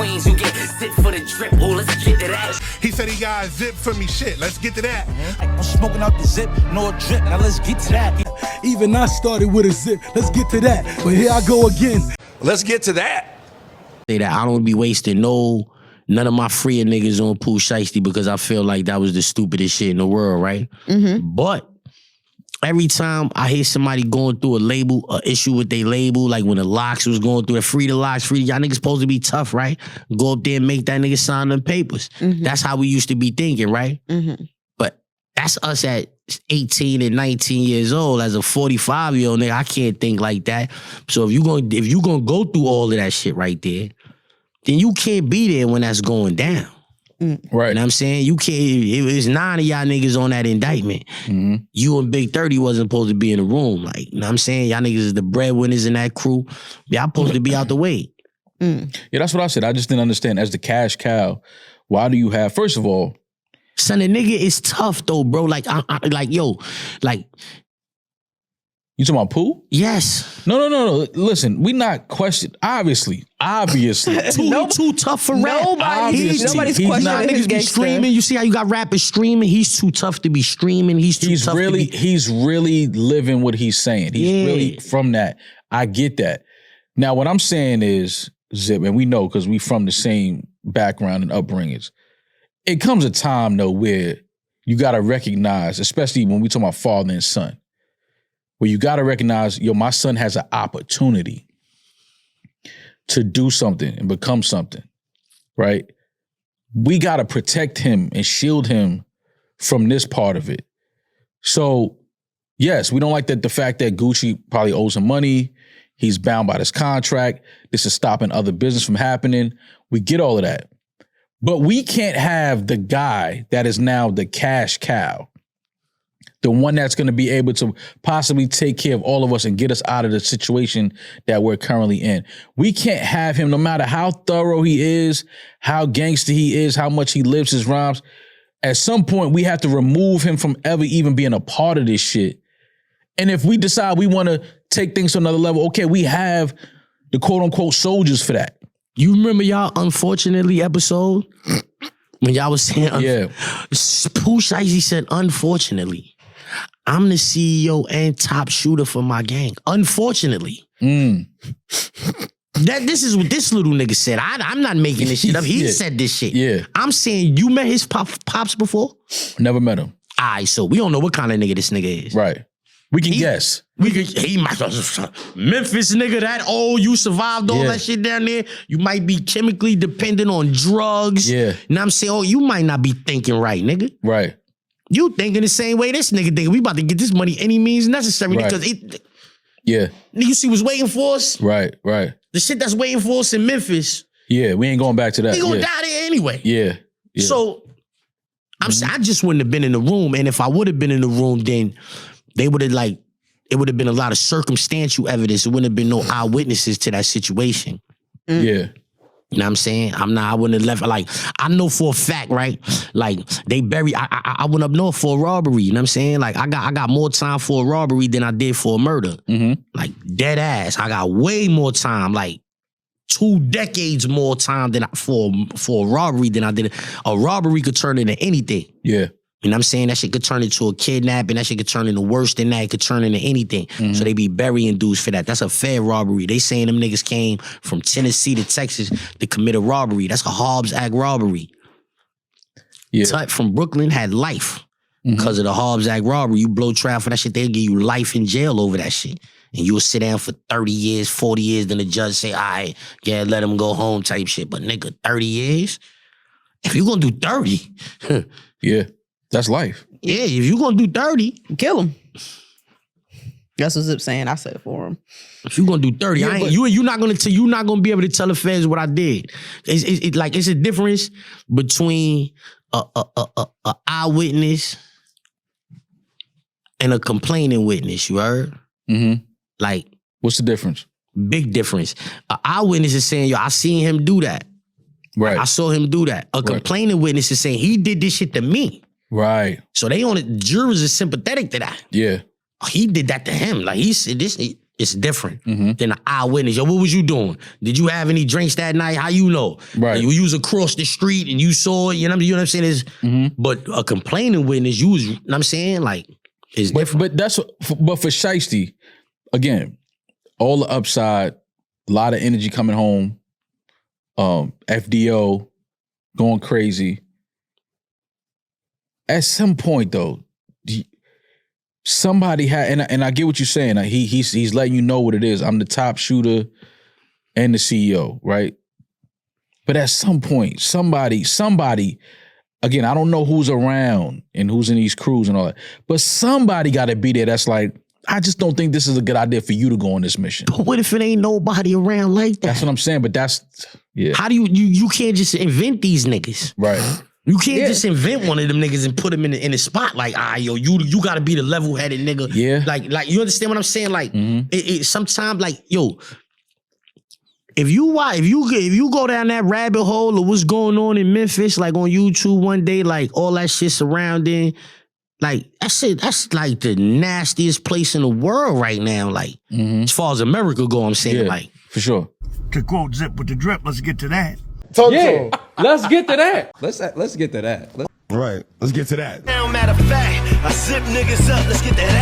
queens, you get zip for the drip. Oh, let's get to that. He said he got a zip for me. Shit, let's get to that. I'm smoking out the zip, no drip. Now let's get to that. Even I started with a zip. Let's get to that. But here I go again. Let's get to that. Say that I don't be wasting none of my freer niggas on Pooh Shiesty because I feel like that was the stupidest shit in the world, right? But every time I hear somebody going through a issue with their label, like when the Locks was going through it, free the Locks, y'all niggas supposed to be tough, right? Go up there and make that nigga sign them papers. That's how we used to be thinking, right? But that's us at 18 and 19 years old. As a 45-year-old nigga, I can't think like that. So if you gonna go through all of that shit right there, then you can't be there when that's going down. Right. You know what I'm saying? You can't, it was 9 of y'all niggas on that indictment. You and Big 30 wasn't supposed to be in the room. Like, you know what I'm saying? Y'all niggas is the breadwinners in that crew. Y'all supposed to be out the way. Yeah, that's what I said. I just didn't understand. As the cash cow, why do you have, first of all, son, the nigga is tough though, bro. Like, yo, you talking about Pooh? Yes. No. Listen, we not questioning. Obviously. Too tough for rap. Nobody's questioning his gangster. Streaming. You see how you got rappers streaming? He's too tough to be streaming. He's really living what he's saying. He's really from that. I get that. Now, what I'm saying is, Zip, and we know because we from the same background and upbringings, it comes a time, though, where you got to recognize, especially when we talk about father and son, where you got to recognize, my son has an opportunity to do something and become something, right? We got to protect him and shield him from this part of it. So, yes, we don't like the fact that Gucci probably owes him money. He's bound by this contract. This is stopping other business from happening. We get all of that. But we can't have the guy that is now the cash cow, the one that's going to be able to possibly take care of all of us and get us out of the situation that we're currently in. We can't have him, no matter how thorough he is, how gangster he is, how much he lives his rhymes. At some point, we have to remove him from ever even being a part of this shit. And if we decide we want to take things to another level, okay, we have the quote-unquote soldiers for that. You remember y'all Unfortunately episode? When y'all was saying, Pooh Shiesty said, unfortunately, I'm the CEO and top shooter for my gang. Unfortunately. This is what this little nigga said. I'm not making this shit up. He said this shit. Yeah. I'm saying, you met his pops before? Never met him. All right, so we don't know what kind of nigga this nigga is. Right. We can guess. He might Memphis nigga, that old, you survived all that shit down there. You might be chemically dependent on drugs. Yeah. You know what I'm saying? You might not be thinking right, nigga. Right. You thinking the same way this nigga thinking. We about to get this money any means necessary because you see what's waiting for us? Right. The shit that's waiting for us in Memphis. Yeah, we ain't going back to that. We gonna die there anyway. Yeah. So I just wouldn't have been in the room. And if I would have been in the room, then they would have it would have been a lot of circumstantial evidence. It wouldn't have been no eyewitnesses to that situation. Yeah. You know what I'm saying? I wouldn't have left. Like, I know for a fact, right? Like, they buried, I went up north for a robbery. You know what I'm saying? Like, I got more time for a robbery than I did for a murder. Like, dead ass. I got way more time, like 2 decades more time than for a robbery than I did. A robbery could turn into anything. Yeah. You know what I'm saying? That shit could turn into a kidnapping. That shit could turn into worse than that. It could turn into anything. So they be burying dudes for that. That's a fair robbery. They saying them niggas came from Tennessee to Texas to commit a robbery. That's a Hobbs Act robbery. Yeah. Tut from Brooklyn had life because of the Hobbs Act robbery. You blow trial for that shit, they'll give you life in jail over that shit. And you'll sit down for 30 years, 40 years, then the judge say, all right, yeah, let him go home type shit. But nigga, 30 years? If you gonna do 30... Yeah. That's life. Yeah, if you gonna do 30, kill him. That's what Zip's saying. I said for him. If you gonna do 30, you're not gonna be able to tell the feds what I did. It's a difference between a eyewitness and a complaining witness. You heard? Like, what's the difference? Big difference. An eyewitness is saying, yo, I seen him do that. Right. I saw him do that. A complaining witness is saying he did this shit to me. Right. So jurors are sympathetic to that. Yeah. He did that to him. Like, he said this. it's different than an eyewitness. Yo, what was you doing? Did you have any drinks that night? How you know? Right. You was across the street and you saw it. You know what I'm saying? But a complaining witness, you was. You know what I'm saying? Like, it's different. But for Shiesty, again, all the upside, a lot of energy coming home. FDO going crazy. At some point, though, somebody had, and I get what you're saying. He's letting you know what it is. I'm the top shooter and the CEO, right? But at some point, somebody, again, I don't know who's around and who's in these crews and all that, but somebody got to be there that's like, I just don't think this is a good idea for you to go on this mission. But what if it ain't nobody around like that? That's what I'm saying, but yeah. How do you can't just invent these niggas. Right. You can't just invent one of them niggas and put them in the spot. Like, yo, you got to be the level-headed nigga. Yeah. Like you understand what I'm saying? Like, sometimes, like, yo, if you go down that rabbit hole of what's going on in Memphis, like on YouTube one day, like all that shit surrounding, like that's like the nastiest place in the world right now. Like, as far as America go, I'm saying, like, for sure. To quote Zip with the drip, let's get to that. Yeah, let's get to that. Let's get to that. Right. Let's get to that. Now, matter of fact, I zip niggas up, let's get to that.